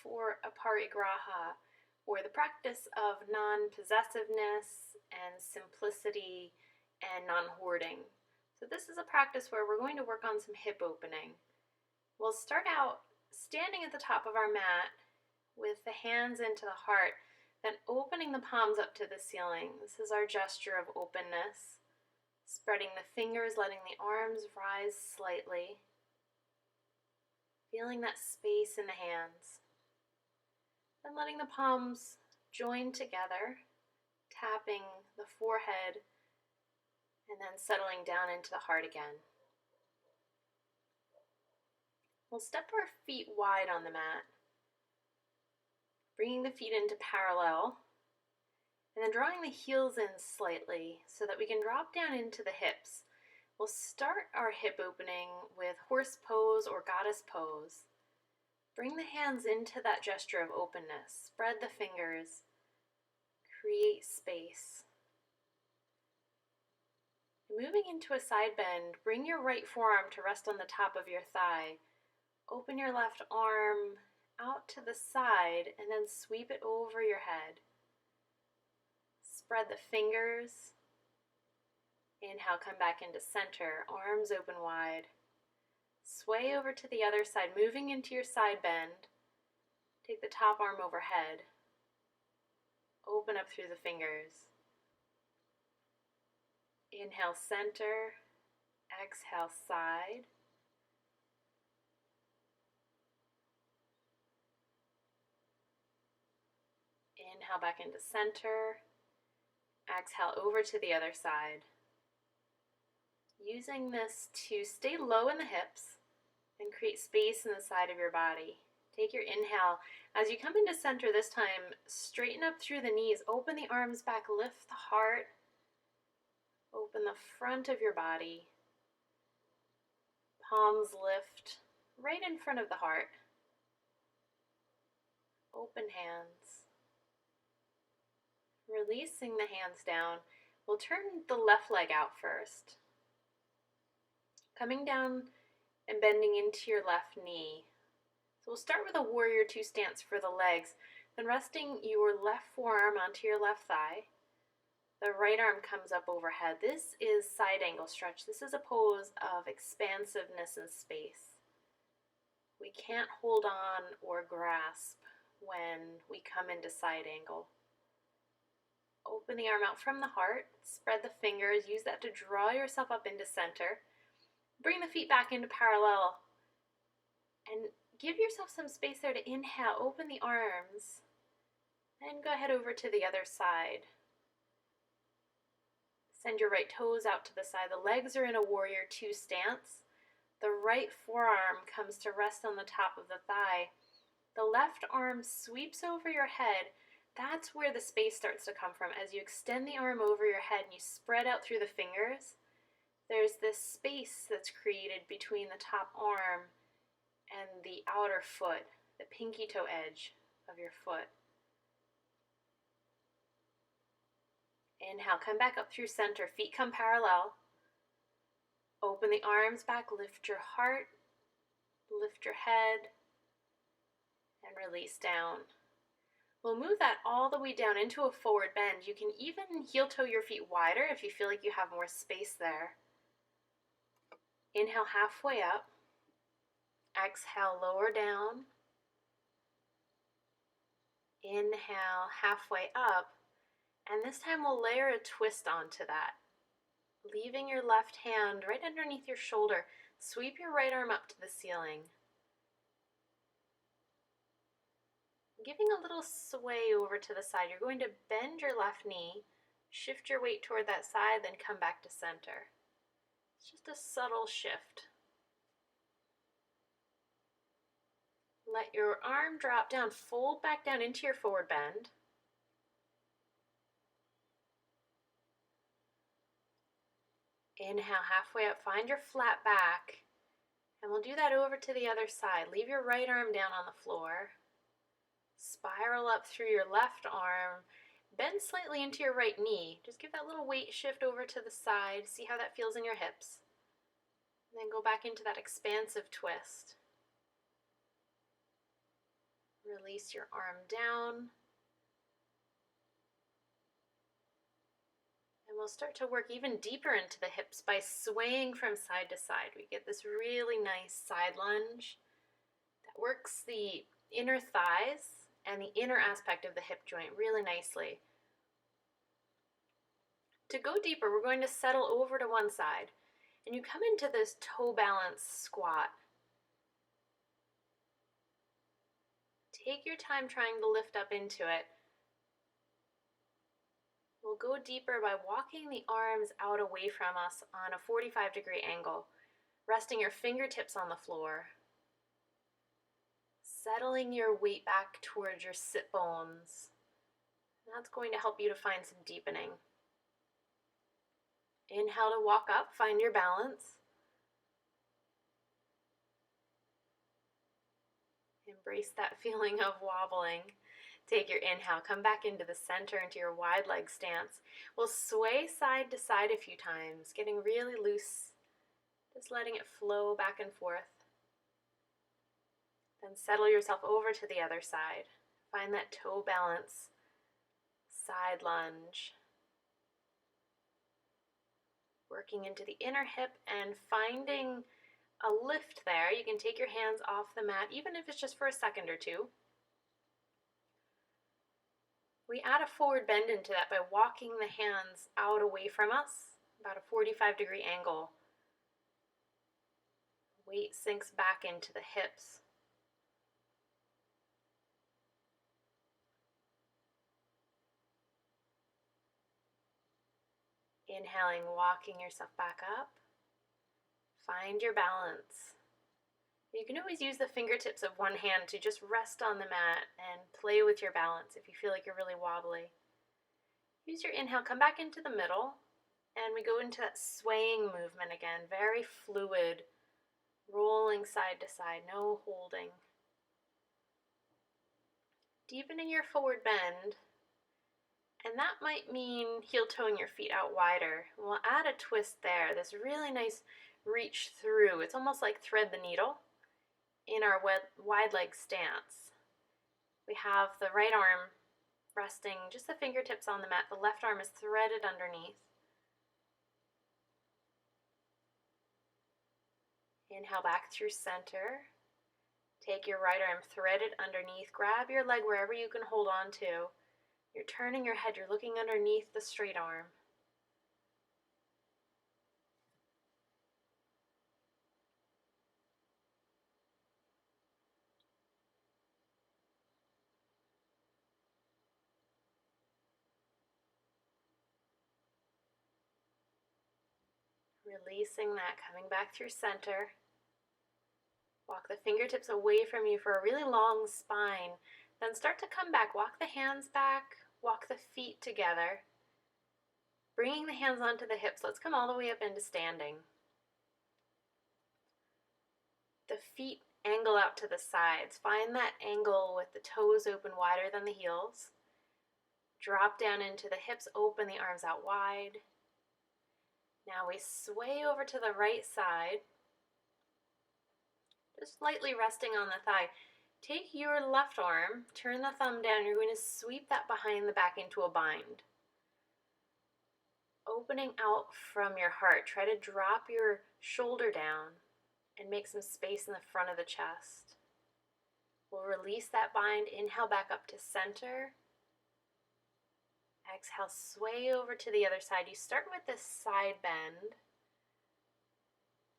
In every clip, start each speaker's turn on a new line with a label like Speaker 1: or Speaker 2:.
Speaker 1: for Aparigraha, or the practice of non-possessiveness and simplicity and non-hoarding. So this is a practice where we're going to work on some hip opening. We'll start out standing at the top of our mat with the hands into the heart, then opening the palms up to the ceiling. This is our gesture of openness. Spreading the fingers, letting the arms rise slightly. Feeling that space in the hands. Then letting the palms join together, tapping the forehead, and then settling down into the heart again. We'll step our feet wide on the mat, bringing the feet into parallel, and then drawing the heels in slightly so that we can drop down into the hips. We'll start our hip opening with horse pose or goddess pose. Bring the hands into that gesture of openness. Spread the fingers. Create space. Moving into a side bend, bring your right forearm to rest on the top of your thigh. Open your left arm out to the side and then sweep it over your head. Spread the fingers. Inhale, come back into center, arms open wide. Sway over to the other side, moving into your side bend. Take the top arm overhead. Open up through the fingers. Inhale, center. Exhale, side. Inhale back into center. Exhale over to the other side. Using this to stay low in the hips and create space in the side of your body. Take your inhale. As you come into center this time, straighten up through the knees. Open the arms back, lift the heart. Open the front of your body. Palms lift right in front of the heart. Open hands. Releasing the hands down, we'll turn the left leg out first. Coming down and bending into your left knee. So we'll start with a warrior two stance for the legs, then resting your left forearm onto your left thigh. The right arm comes up overhead. This is side angle stretch. This is a pose of expansiveness and space. We can't hold on or grasp when we come into side angle. Open the arm out from the heart, spread the fingers, use that to draw yourself up into center. Bring the feet back into parallel and give yourself some space there to inhale, open the arms, and go ahead over to the other side. Send your right toes out to the side. The legs are in a warrior two stance. The right forearm comes to rest on the top of the thigh. The left arm sweeps over your head. That's where the space starts to come from. As you extend the arm over your head and you spread out through the fingers, there's this space that's created between the top arm and the outer foot, the pinky toe edge of your foot. Inhale, come back up through center, feet come parallel. Open the arms back, lift your heart, lift your head, and release down. We'll move that all the way down into a forward bend. You can even heel toe your feet wider if you feel like you have more space there. Inhale halfway up. Exhale, lower down. Inhale halfway up. And this time we'll layer a twist onto that. Leaving your left hand right underneath your shoulder. Sweep your right arm up to the ceiling. Giving a little sway over to the side. You're going to bend your left knee, shift your weight toward that side, then come back to center. It's just a subtle shift. Let your arm drop down, fold back down into your forward bend. Inhale halfway up, find your flat back, and we'll do that over to the other side. Leave your right arm down on the floor. Spiral up through your left arm, bend slightly into your right knee. Just give that little weight shift over to the side, see how that feels in your hips. And then go back into that expansive twist. Release your arm down. And we'll start to work even deeper into the hips by swaying from side to side. We get this really nice side lunge that works the inner thighs and the inner aspect of the hip joint really nicely. To go deeper, we're going to settle over to one side, and you come into this toe balance squat. Take your time trying to lift up into it. We'll go deeper by walking the arms out away from us on a 45-degree angle, resting your fingertips on the floor, settling your weight back towards your sit bones. That's going to help you to find some deepening. Inhale to walk up, find your balance. Embrace that feeling of wobbling. Take your inhale, come back into the center, into your wide leg stance. We'll sway side to side a few times, getting really loose, just letting it flow back and forth. Then settle yourself over to the other side. Find that toe balance, side lunge. Working into the inner hip and finding a lift there. You can take your hands off the mat, even if it's just for a second or two. We add a forward bend into that by walking the hands out away from us, about a 45-degree angle. Weight sinks back into the hips. Inhaling, walking yourself back up. Find your balance. You can always use the fingertips of one hand to just rest on the mat and play with your balance if you feel like you're really wobbly. Use your inhale, come back into the middle, and we go into that swaying movement again, very fluid, rolling side to side, no holding. Deepening your forward bend, and that might mean heel-toeing your feet out wider. We'll add a twist there, this really nice reach through. It's almost like thread the needle in our wide leg stance. We have the right arm resting just the fingertips on the mat. The left arm is threaded underneath. Inhale back through center. Take your right arm threaded underneath. Grab your leg wherever you can hold on to. You're turning your head. You're looking underneath the straight arm. Releasing that, coming back through center. Walk the fingertips away from you for a really long spine. Then start to come back. Walk the hands back, walk the feet together. Bringing the hands onto the hips. Let's come all the way up into standing. The feet angle out to the sides. Find that angle with the toes open wider than the heels. Drop down into the hips, open the arms out wide. Now we sway over to the right side, just lightly resting on the thigh. Take your left arm, turn the thumb down, you're going to sweep that behind the back into a bind. Opening out from your heart, try to drop your shoulder down and make some space in the front of the chest. We'll release that bind, inhale back up to center. Exhale, sway over to the other side. You start with this side bend.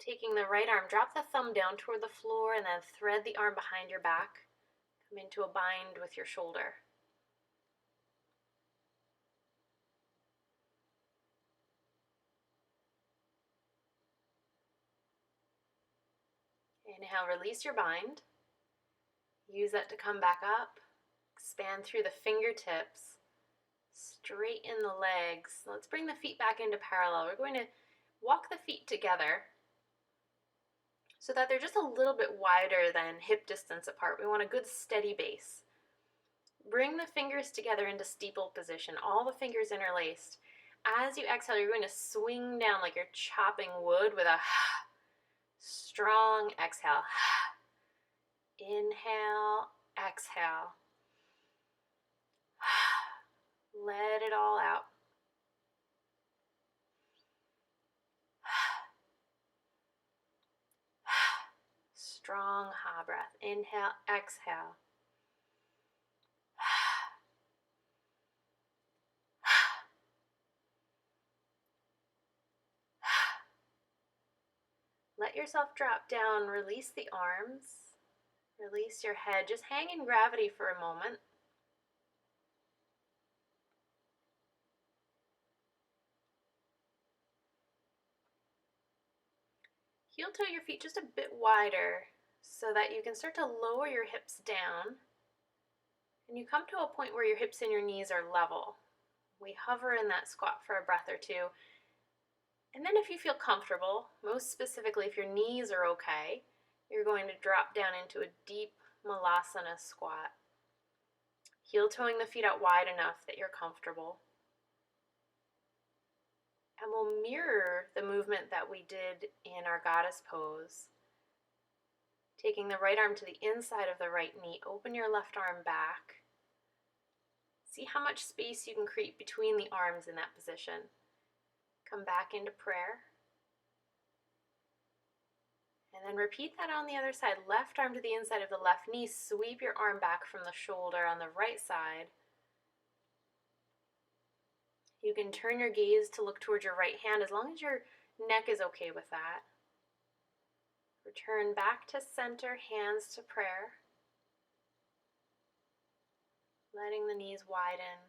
Speaker 1: Taking the right arm, drop the thumb down toward the floor and then thread the arm behind your back. Come into a bind with your shoulder. Inhale, release your bind. Use that to come back up. Expand through the fingertips. Straighten the legs. Let's bring the feet back into parallel. We're going to walk the feet together so that they're just a little bit wider than hip distance apart. We want a good steady base. Bring the fingers together into steeple position, all the fingers interlaced. As you exhale, you're going to swing down like you're chopping wood with a strong exhale. Inhale, exhale. Let it all out. Strong ha breath. Inhale, exhale. Let yourself drop down. Release the arms. Release your head. Just hang in gravity for a moment. Heel toe your feet just a bit wider so that you can start to lower your hips down. And you come to a point where your hips and your knees are level. We hover in that squat for a breath or two. And then if you feel comfortable, most specifically if your knees are okay, you're going to drop down into a deep malasana squat. Heel toeing the feet out wide enough that you're comfortable. And we'll mirror the movement that we did in our goddess pose. Taking the right arm to the inside of the right knee, open your left arm back. See how much space you can create between the arms in that position. Come back into prayer. And then repeat that on the other side. Left arm to the inside of the left knee. Sweep your arm back from the shoulder on the right side. You can turn your gaze to look towards your right hand as long as your neck is okay with that. Return back to center, hands to prayer. Letting the knees widen.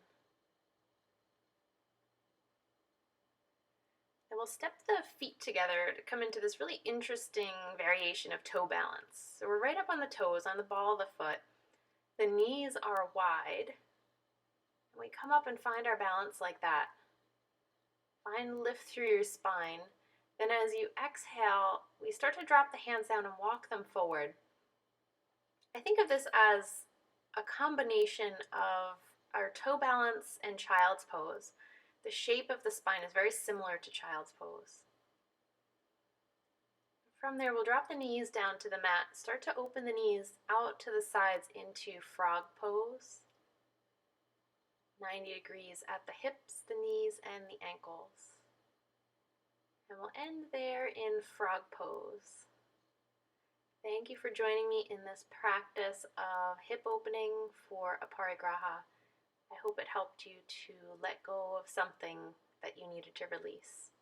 Speaker 1: And we'll step the feet together to come into this really interesting variation of toe balance. So we're right up on the toes, on the ball of the foot. The knees are wide. And we come up and find our balance like that. Find lift through your spine. Then as you exhale, we start to drop the hands down and walk them forward. I think of this as a combination of our toe balance and child's pose. The shape of the spine is very similar to child's pose. From there, we'll drop the knees down to the mat. Start to open the knees out to the sides into frog pose. 90 degrees at the hips, the knees, and the ankles. And we'll end there in frog pose. Thank you for joining me in this practice of hip opening for Aparigraha. I hope it helped you to let go of something that you needed to release.